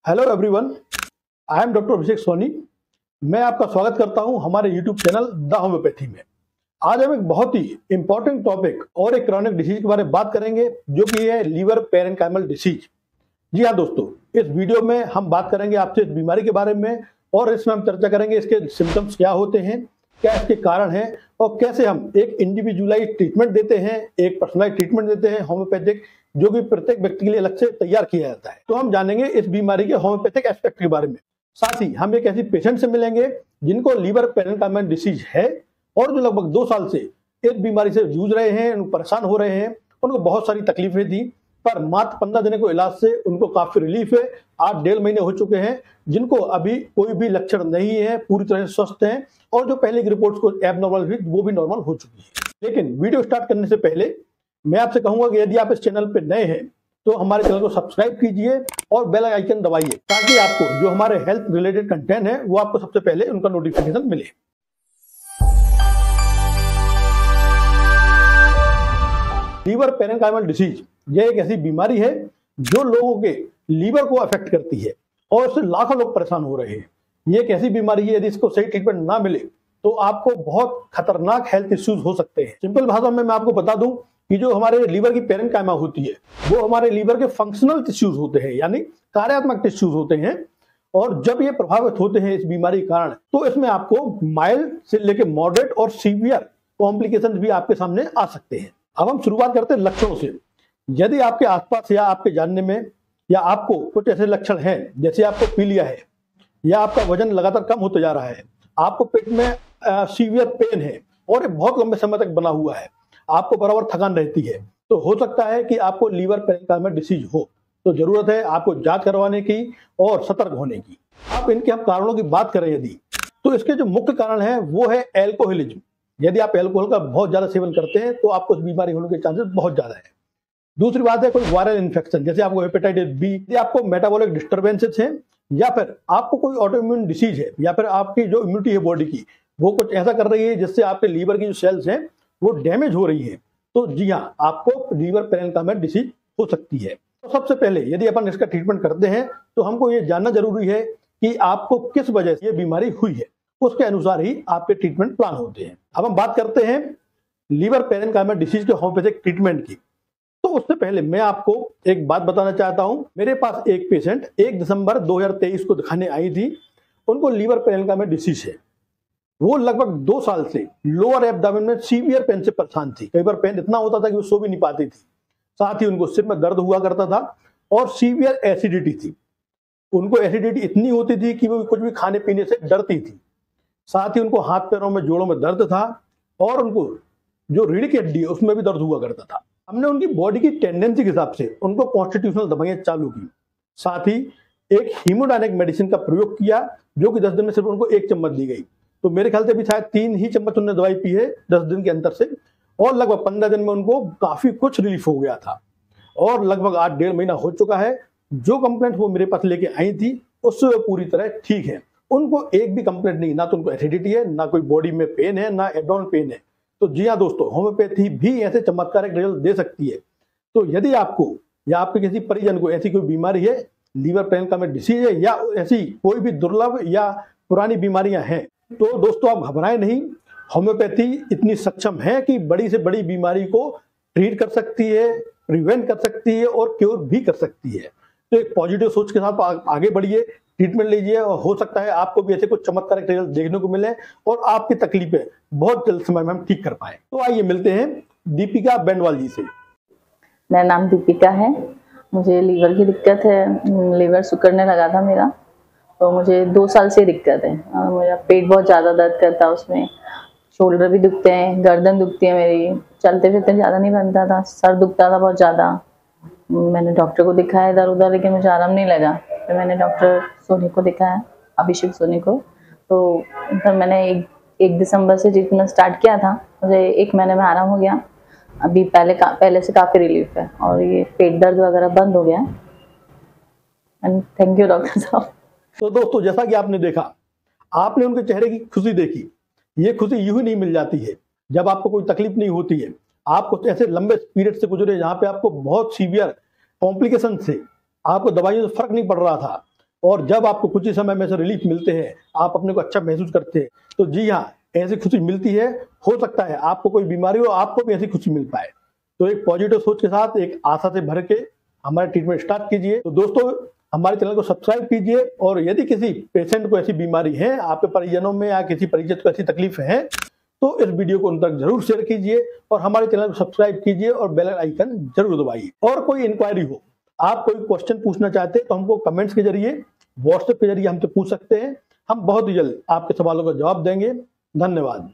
Hello everyone, I am doctor Abhishek Soni. मैं आपका स्वागत करता हूं हमारे यूट्यूब चैनल द होम्योपैथी में। आज हम एक बहुत ही इंपॉर्टेंट टॉपिक और एक क्रॉनिक डिसीज के बारे में बात करेंगे, जो कि है लीवर पेरेन्काइमल डिसीज। जी हाँ दोस्तों, इस वीडियो में हम बात करेंगे आपसे इस बीमारी के बारे में और इसमें हम चर्चा करेंगे इसके सिम्टम्स क्या होते हैं, क्या इसके कारण हैं और कैसे हम एक इंडिविजुअलाइज ट्रीटमेंट देते हैं, एक पर्सनलाइज ट्रीटमेंट देते हैं होम्योपैथिक, जो कि प्रत्येक व्यक्ति के लिए अलग से तैयार किया जाता है। तो हम जानेंगे इस बीमारी के होम्योपैथिक एस्पेक्ट के बारे में। साथ ही हम एक ऐसी पेशेंट से मिलेंगे जिनको लीवर पेरेन्काइमल डिसीज है और जो लगभग 2 साल से इस बीमारी से जूझ रहे हैं, उनको परेशान हो रहे हैं। उनको बहुत सारी तकलीफें थी, पर मात्र 15 दिन के इलाज से उनको काफी रिलीफ है। 8-1.5 महीने हो चुके हैं, जिनको अभी कोई भी लक्षण नहीं है, पूरी तरह से स्वस्थ हैं और जो पहले की रिपोर्ट्स को एबनॉर्मल हुई वो भी नॉर्मल हो चुकी है। लेकिन वीडियो स्टार्ट करने से पहले मैं आपसे कहूंगा कि यदि आप इस चैनल पे नए हैं तो हमारे चैनल को सब्सक्राइब कीजिए और बेल आइकन दबाइए, ताकि आपको जो हमारे हेल्थ रिलेटेड कंटेंट है वो आपको सबसे पहले उनका नोटिफिकेशन मिले। लीवर पेरेन्काइमल डिसीज यह एक ऐसी बीमारी है जो लोगों के लीवर को अफेक्ट करती है और उससे लाखों लोग परेशान हो रहे हैं। ये एक ऐसी बीमारी है, यदि इसको सही ट्रीटमेंट ना मिले तो आपको बहुत खतरनाक हेल्थ इश्यूज हो सकते हैं। सिंपल भाषा में मैं आपको बता दूं कि जो हमारे लीवर की पेरेन्काइमा होती है वो हमारे लीवर के फंक्शनल टिश्यूज होते हैं, यानी कार्यात्मक टिश्यूज होते हैं। और जब ये प्रभावित होते हैं इस बीमारी के कारण, तो इसमें आपको माइल्ड से लेकर मॉडरेट और सीवियर कॉम्प्लिकेशंस भी आपके सामने आ सकते हैं। अब हम शुरुआत करते हैं लक्षणों से। यदि आपके आसपास या आपके जानने में या आपको कुछ ऐसे लक्षण हैं, जैसे आपको पीलिया है या आपका वजन लगातार कम होते जा रहा है, आपको पेट में सीवियर पेन है और ये बहुत लंबे समय तक बना हुआ है, आपको बराबर थकान रहती है, तो हो सकता है कि आपको लीवर पेरेन्काइमल डिसीज हो। तो जरूरत है आपको जांच करवाने की और सतर्क होने की। अब इनके हम कारणों की बात करें यदि, तो इसके जो मुख्य कारण है वो है एल्कोहलिज्म। यदि आप एल्कोहल का बहुत ज्यादा सेवन करते हैं तो आपको इस बीमारी होने के चांसेस बहुत ज्यादा है। दूसरी बात है कोई वायरल इन्फेक्शन, जैसे आपको हेपेटाइटिस बी, यदि आपको मेटाबॉलिक डिस्टर्बेंसेस हैं या फिर आपको कोई ऑटोइम्यून डिसीज है या फिर आपकी जो इम्यूनिटी है बॉडी की वो कुछ ऐसा कर रही है जिससे आपके लीवर की जो सेल्स हैं वो डैमेज हो रही है, तो जी हाँ, आपको लीवर पेरेन्काइमल डिसीज हो सकती है। तो सबसे पहले यदि अपन इसका ट्रीटमेंट करते हैं तो हमको ये जानना जरूरी है कि आपको किस वजह से ये बीमारी हुई है, उसके अनुसार ही आपके ट्रीटमेंट प्लान होते हैं। अब हम बात करते हैं लीवर पेरेन्काइमल डिसीज के होम्योपैथिक ट्रीटमेंट की। तो उससे पहले मैं आपको एक बात बताना चाहता हूं। मेरे पास एक पेशेंट 1 दिसंबर 2023 को दिखाने आई थी। उनको लीवर पेरेन्काइमल डिसीज है। वो लगभग 2 साल से लोअर एब्डोमेन में सीवियर पेन से परेशान थी। कई बार पेन इतना होता था कि वो सो भी नहीं पाती थी। साथ ही उनको सिर में दर्द हुआ करता था और सीवियर एसिडिटी थी। उनको एसिडिटी इतनी होती थी कि वो कुछ भी खाने पीने से डरती थी। साथ ही उनको हाथ पैरों में, जोड़ों में दर्द था और उनको जो रीढ़ की हड्डी है उसमें भी दर्द हुआ करता था। हमने उनकी बॉडी की टेंडेंसी के हिसाब से उनको कॉन्स्टिट्यूशनल दवाइयां चालू की। साथ ही एक हीमोडायनेमिक मेडिसिन का प्रयोग किया, जो कि 10 दिन में सिर्फ उनको 1 चम्मच दी गई। तो मेरे ख्याल से भी शायद 3 ही चम्मच उन्होंने दवाई पी है 10 दिन के अंतर से, और लगभग 15 दिन में उनको काफी कुछ रिलीफ हो गया था और लगभग 8-1.5 महीना हो चुका है। जो कंप्लेंट वो मेरे पास लेके आई थी उससे वो पूरी तरह ठीक है। उनको एक भी कंप्लेंट नहीं, ना तो उनको एसिडिटी है, ना कोई बॉडी में पेन है, ना एब्डोमेन पेन है। तो जी हाँ दोस्तों, होम्योपैथी भी ऐसे चमत्कारिक रिजल्ट दे सकती है। तो यदि आपको या आपके किसी परिजन को ऐसी कोई बीमारी है, लीवर पेरेन्काइमल डिसीज है या ऐसी कोई भी दुर्लभ या पुरानी बीमारियां हैं, तो दोस्तों आप घबराएं नहीं। होम्योपैथी इतनी सक्षम है कि बड़ी से बड़ी बीमारी को ट्रीट कर सकती है, प्रिवेंट कर सकती है और क्योर भी कर सकती है। तो एक पॉजिटिव सोच के साथ आगे बढ़िए, ट्रीटमेंट लीजिए और हो सकता है आपको भी ऐसे कुछ चमत्कारिक रिजल्ट देखने को मिले और आपकी तकलीफें बहुत जल्द समय में हम ठीक कर पाए। तो आइए मिलते हैं दीपिका बेंडवाल जी से। मेरा नाम दीपिका है। मुझे लीवर की दिक्कत है, लीवर सिकुड़ने लगा था मेरा, तो मुझे 2 साल से दिक्कत है। मेरा पेट बहुत ज़्यादा दर्द करता है, उसमें शोल्डर भी दुखते हैं, गर्दन दुखती है मेरी, चलते फिरते ज़्यादा नहीं बनता था, सर दुखता था बहुत ज़्यादा। मैंने डॉक्टर को दिखाया इधर उधर, लेकिन मुझे आराम नहीं लगा। फिर मैंने डॉक्टर सोनी को दिखाया, अभिषेक सोनी को। तो फिर मैंने 1 दिसंबर से ट्रीटमेंट स्टार्ट किया था। मुझे 1 महीने में आराम हो गया। अभी पहले से काफ़ी रिलीफ है और ये पेट दर्द वगैरह बंद हो गया है। थैंक यू डॉक्टर साहब। तो दोस्तों, जैसा कि आपने देखा, आपने उनके चेहरे की खुशी देखी। ये खुशी यूं ही नहीं मिल जाती है जब आपको कोई तकलीफ नहीं होती है। आप कुछ ऐसे लंबे पीरियड से गुजरे जहां पे आपको बहुत सीवियर कॉम्प्लिकेशन से आपको दवाइयों से फर्क नहीं पड़ रहा था, और जब आपको कुछ ही समय में से रिलीफ मिलते हैं, आप अपने को अच्छा महसूस करते हैं, तो जी हाँ, ऐसी खुशी मिलती है। हो सकता है आपको कोई बीमारी हो, आपको भी ऐसी खुशी मिल पाए। तो एक पॉजिटिव सोच के साथ, एक आशा से भर के हमारा ट्रीटमेंट स्टार्ट कीजिए। तो दोस्तों, हमारे चैनल को सब्सक्राइब कीजिए, और यदि किसी पेशेंट को ऐसी बीमारी है, आपके परिजनों में या किसी परिचित को ऐसी तकलीफ है, तो इस वीडियो को उन तक जरूर शेयर कीजिए, और हमारे चैनल को सब्सक्राइब कीजिए और बेल आइकन जरूर दबाइए। और कोई इंक्वायरी हो, आप कोई क्वेश्चन पूछना चाहते हैं, तो हमको कमेंट्स के जरिए, व्हाट्सएप के जरिए हमसे पूछ सकते हैं। हम बहुत ही जल्द आपके सवालों का जवाब देंगे। धन्यवाद।